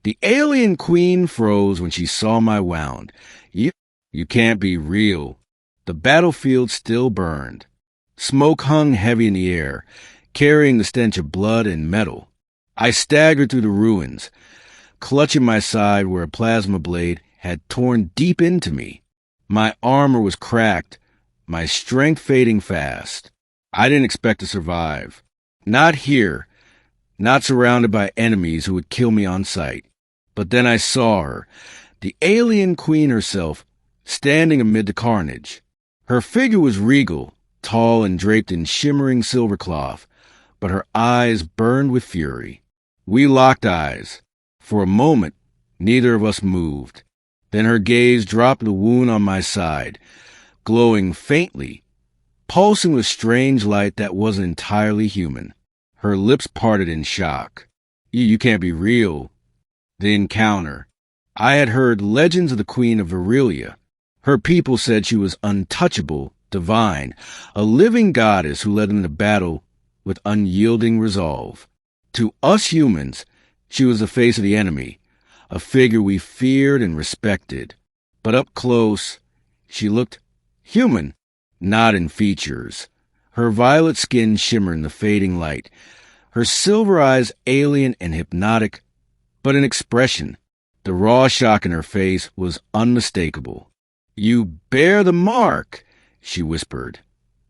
The alien queen froze when she saw my wound. You can't be real. The battlefield still burned. Smoke hung heavy in the air, carrying the stench of blood and metal. I staggered through the ruins, clutching my side where a plasma blade had torn deep into me. My armor was cracked, my strength fading fast. I didn't expect to survive. Not here, not surrounded by enemies who would kill me on sight. But then I saw her, the alien queen herself, standing amid the carnage. Her figure was regal, tall and draped in shimmering silver cloth, but her eyes burned with fury. We locked eyes. For a moment, neither of us moved. Then her gaze dropped the wound on my side, glowing faintly, pulsing with strange light that wasn't entirely human. Her lips parted in shock. You can't be real. The encounter. I had heard legends of the Queen of Aurelia. Her people said she was untouchable, divine, a living goddess who led them to battle with unyielding resolve. To us humans, she was the face of the enemy, a figure we feared and respected. But up close, she looked human, not in features. Her violet skin shimmered in the fading light, her silver eyes alien and hypnotic, but in expression, the raw shock in her face was unmistakable. You bear the mark, she whispered,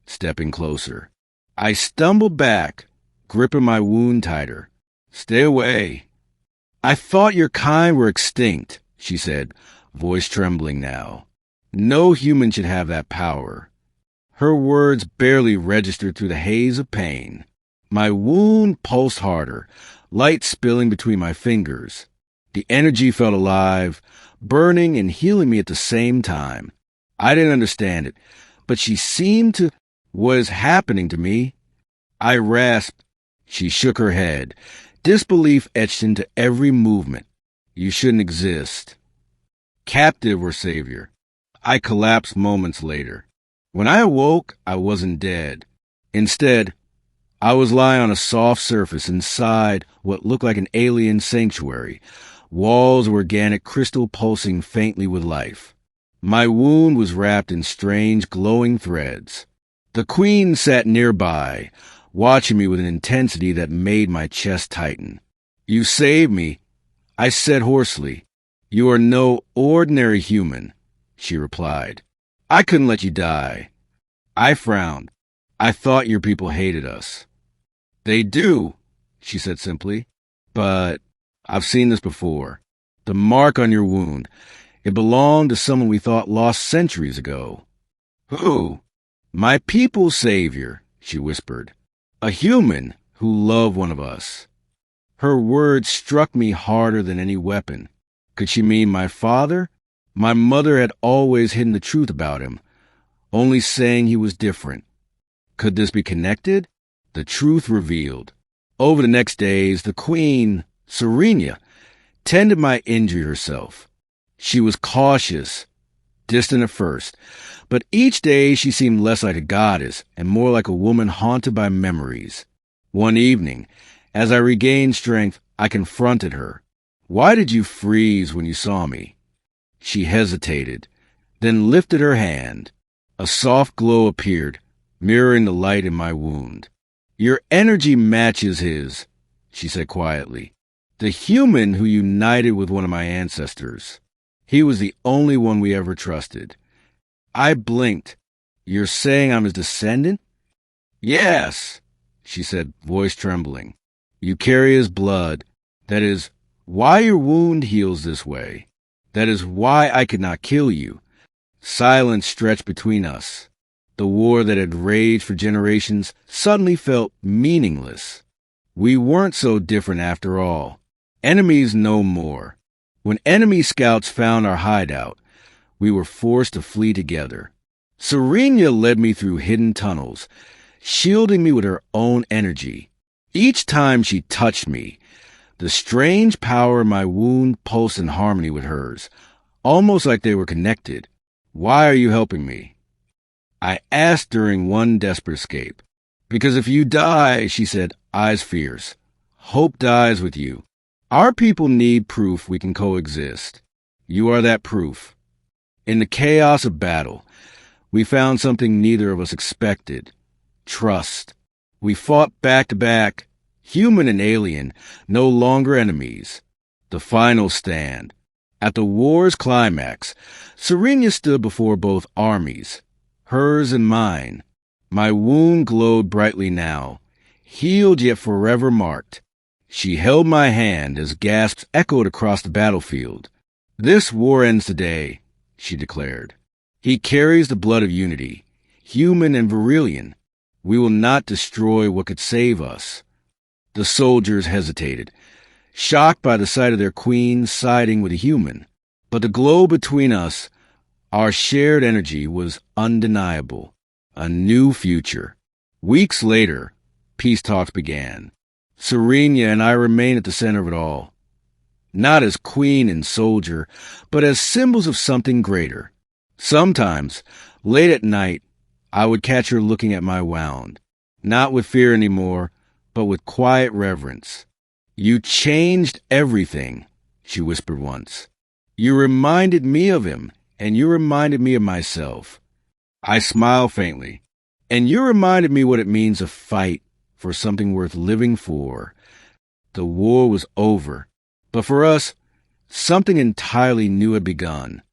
stepping closer. I stumbled back, gripping my wound tighter. Stay away. I thought your kind were extinct, she said, voice trembling now. No human should have that power. Her words barely registered through the haze of pain. My wound pulsed harder, light spilling between my fingers. The energy felt alive, burning and healing me at the same time. I didn't understand it, but she seemed to. What is happening to me? I rasped. She shook her head, disbelief etched into every movement. You shouldn't exist. Captive or savior? I collapsed moments later. When I awoke, I wasn't dead. Instead, I was lying on a soft surface inside what looked like an alien sanctuary, walls of organic crystal pulsing faintly with life. My wound was wrapped in strange glowing threads. The queen sat nearby, watching me with an intensity that made my chest tighten. You saved me, I said hoarsely. You are no ordinary human, she replied. I couldn't let you die. I frowned. I thought your people hated us. They do, she said simply. But I've seen this before. The mark on your wound. It belonged to someone we thought lost centuries ago. Who? My people's savior, she whispered. A human who loved one of us. Her words struck me harder than any weapon. Could she mean my father? My mother had always hidden the truth about him, only saying he was different. Could this be connected? The truth revealed. Over the next days, the queen, Serena, tended my injury herself. She was cautious, distant at first, but each day she seemed less like a goddess and more like a woman haunted by memories. One evening, as I regained strength, I confronted her. Why did you freeze when you saw me? She hesitated, then lifted her hand. A soft glow appeared, mirroring the light in my wound. Your energy matches his, she said quietly. The human who united with one of my ancestors. He was the only one we ever trusted. I blinked. You're saying I'm his descendant? Yes, she said, voice trembling. You carry his blood. That is why your wound heals this way. That is why I could not kill you. Silence stretched between us. The war that had raged for generations suddenly felt meaningless. We weren't so different after all. Enemies no more. When enemy scouts found our hideout, we were forced to flee together. Serena led me through hidden tunnels, shielding me with her own energy. Each time she touched me, the strange power in my wound pulsed in harmony with hers, almost like they were connected. Why are you helping me? I asked during one desperate escape. Because if you die, she said, eyes fierce, hope dies with you. Our people need proof we can coexist. You are that proof. In the chaos of battle, we found something neither of us expected. Trust. We fought back to back, human and alien, no longer enemies. The final stand. At the war's climax, Serena stood before both armies, hers and mine. My wound glowed brightly now, healed yet forever marked. She held my hand as gasps echoed across the battlefield. This war ends today, she declared. He carries the blood of unity, human and Virilian. We will not destroy what could save us. The soldiers hesitated, shocked by the sight of their queen siding with a human. But the glow between us, our shared energy, was undeniable. A new future. Weeks later, peace talks began. Serena and I remained at the center of it all. Not as queen and soldier, but as symbols of something greater. Sometimes, late at night, I would catch her looking at my wound, not with fear anymore, but with quiet reverence. You changed everything, she whispered once. You reminded me of him, and you reminded me of myself. I smiled faintly. And you reminded me what it means to fight for something worth living for. The war was over, but for us, something entirely new had begun.